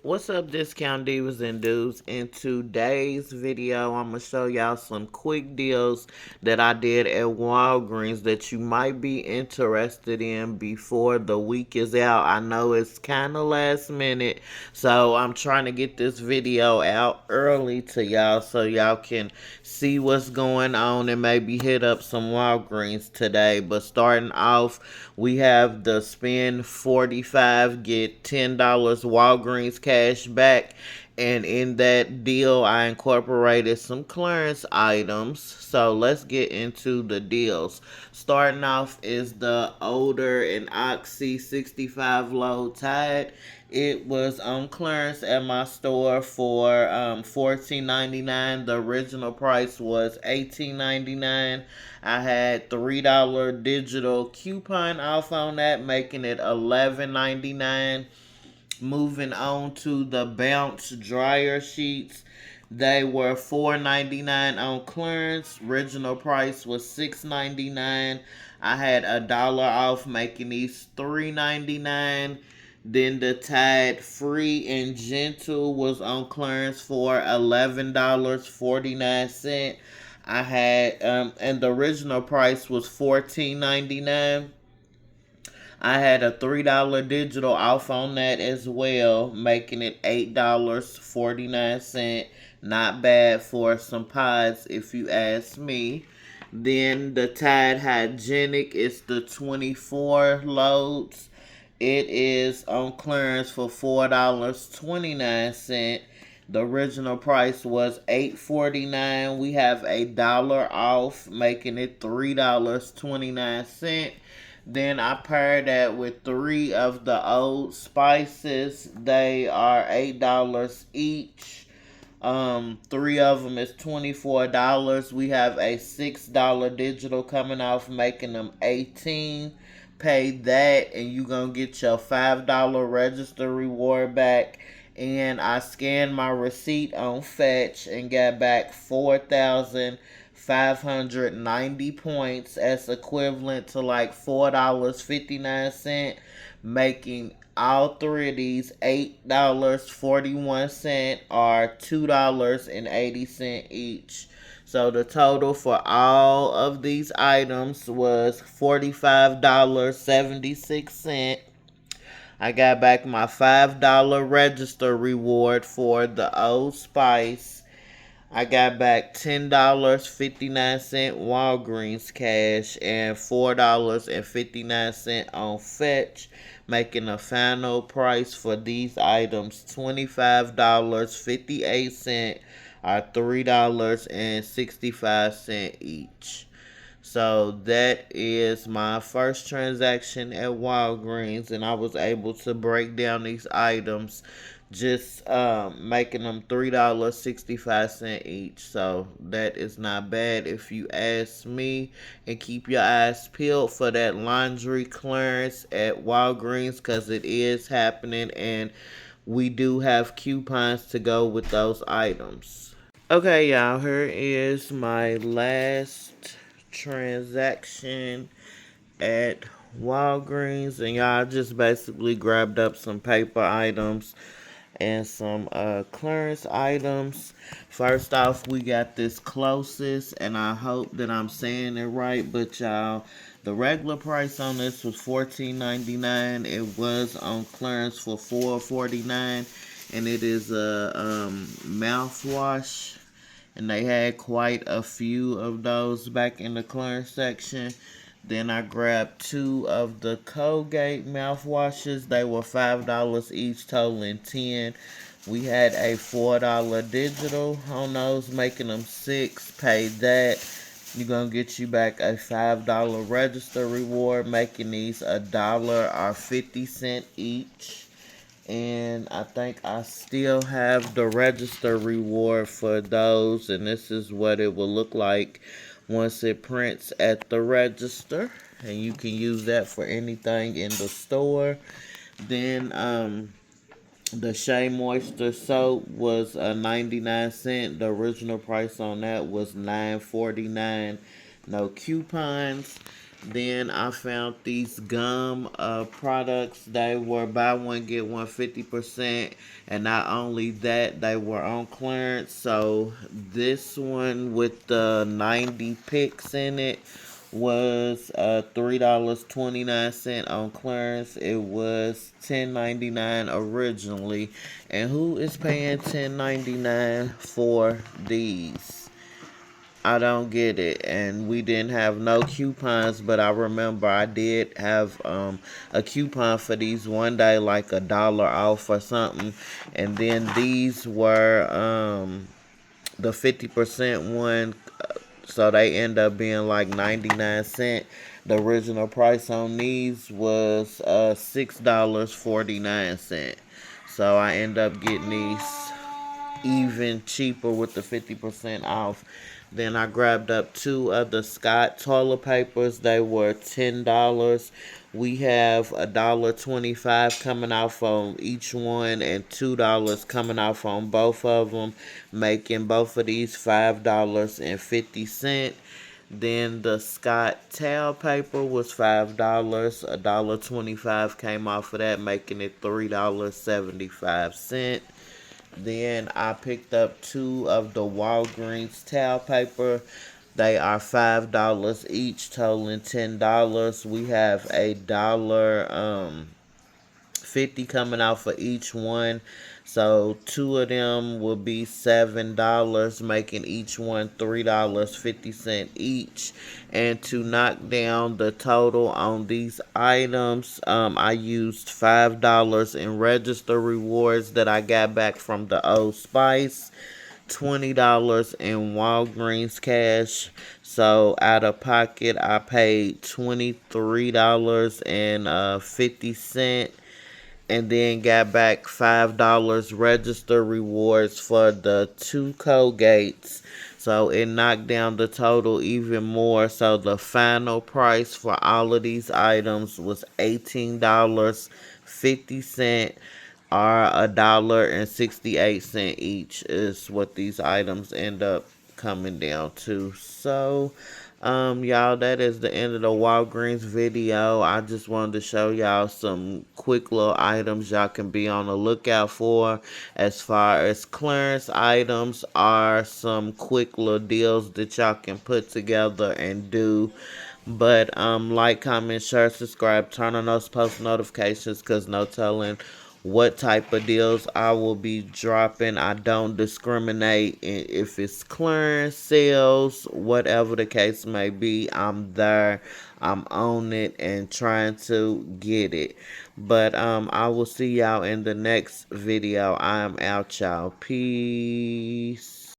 What's up, discount divas and dudes? In today's video, I'm gonna show y'all some quick deals that I did at Walgreens that you might be interested in before the week is out. I know it's kind of last minute, so I'm trying to get this video out early to y'all so y'all can see what's going on and maybe hit up some Walgreens today. But starting off, we have the spend 45 get $10 Walgreens cash back, and in that deal I incorporated some clearance items. So let's get into the deals. Starting off is the Odor and Oxy 65 load Tide. It was on clearance at my store for $14.99. The original price was $18.99. I had $3 digital coupon off on that, making it $11.99. Moving on to the Bounce dryer sheets. They were $4.99 on clearance. Original price was $6.99. I had $1 off, making these $3.99. Then the Tide Free and Gentle was on clearance for $11.49. I had and the original price was $14.99. I had a $3 digital off on that as well, making it $8.49. Not bad for some pods, if you ask me. Then the Tide Hygienic is the 24 loads. It is on clearance for $4.29. The original price was $8.49. We have $1 off, making it $3.29. Then I paired that with three of the Old Spices. They are $8 each. Three of them is $24. We have a $6 digital coming off, making them 18. Pay that, and you gonna get your $5 register reward back. And I scanned my receipt on Fetch and got back 4,590 points. That's equivalent to like $4.59, making all three of these $8.41 or $2.80 each. So the total for all of these items was $45.76. I got back my $5 register reward for the Old Spice. I got back $10.59 Walgreens cash and $4.59 on Fetch, making a final price for these items $25.58 or $3.65 each. So that is my first transaction at Walgreens, and I was able to break down these items, just making them $3.65 each. So that is not bad if you ask me. And keep your eyes peeled for that laundry clearance at Walgreens, because it is happening, and we do have coupons to go with those items. Okay, y'all, here is my last transaction at Walgreens, and y'all just basically grabbed up some paper items and some clearance items. First off, we got this closest, and I hope that I'm saying it right, but y'all, the regular price on this was $14.99. It was on clearance for $4.49, and it is a mouthwash, and they had quite a few of those back in the clearance section. Then I grabbed two of the Colgate mouthwashes. They were $5 each, totaling 10. We had a $4 digital on those, making them 6. Paid that. You're gonna get you back a $5 register reward, making these $1.50 each. And I think I still have the register reward for those, and this is what it will look like once it prints at the register, and you can use that for anything in the store. Then the Shea Moisture soap was 99¢. The original price on that was $9.49. No coupons. Then I found these gum products. They were buy one get one 50%, and not only that, they were on clearance. So this one with the 90 picks in it was $3.29 on clearance. It was $10.99 originally, and who is paying $10.99 for these? I don't get it. And we didn't have no coupons, but I remember I did have a coupon for these one day, like $1 off or something. And then these were the 50% one, so they end up being like 99 cents. The original price on these was $6.49. So I end up getting these even cheaper with the 50% off. Then I grabbed up two of the Scott toilet papers. They were $10. We have $1.25 coming off on each one and $2 coming off on both of them, making both of these $5.50. Then the Scott towel paper was $5. $1.25 came off of that, making it $3.75. Then I picked up two of the Walgreens towel paper. They are $5 each, totaling $10. We have a dollar 50 coming out for each one. So two of them will be $7, making each one $3.50 each. And to knock down the total on these items, I used $5 in register rewards that I got back from the Old Spice. $20 in Walgreens cash. So out of pocket, I paid $23.50, and then got back $5 register rewards for the two Colgates. So it knocked down the total even more. So the final price for all of these items was $18.50, or $1.68 each is what these items end up coming down to. So y'all, that is the end of the Walgreens video. I just wanted to show y'all some quick little items y'all can be on the lookout for. As far as clearance items are some quick little deals that y'all can put together and do. But like, comment, share, subscribe, turn on those post notifications, because no telling what type of deals I will be dropping. I don't discriminate if it's clearance, sales, whatever the case may be. I'm there. I'm on it and trying to get it. But I will see y'all in the next video. I am out, y'all. Peace.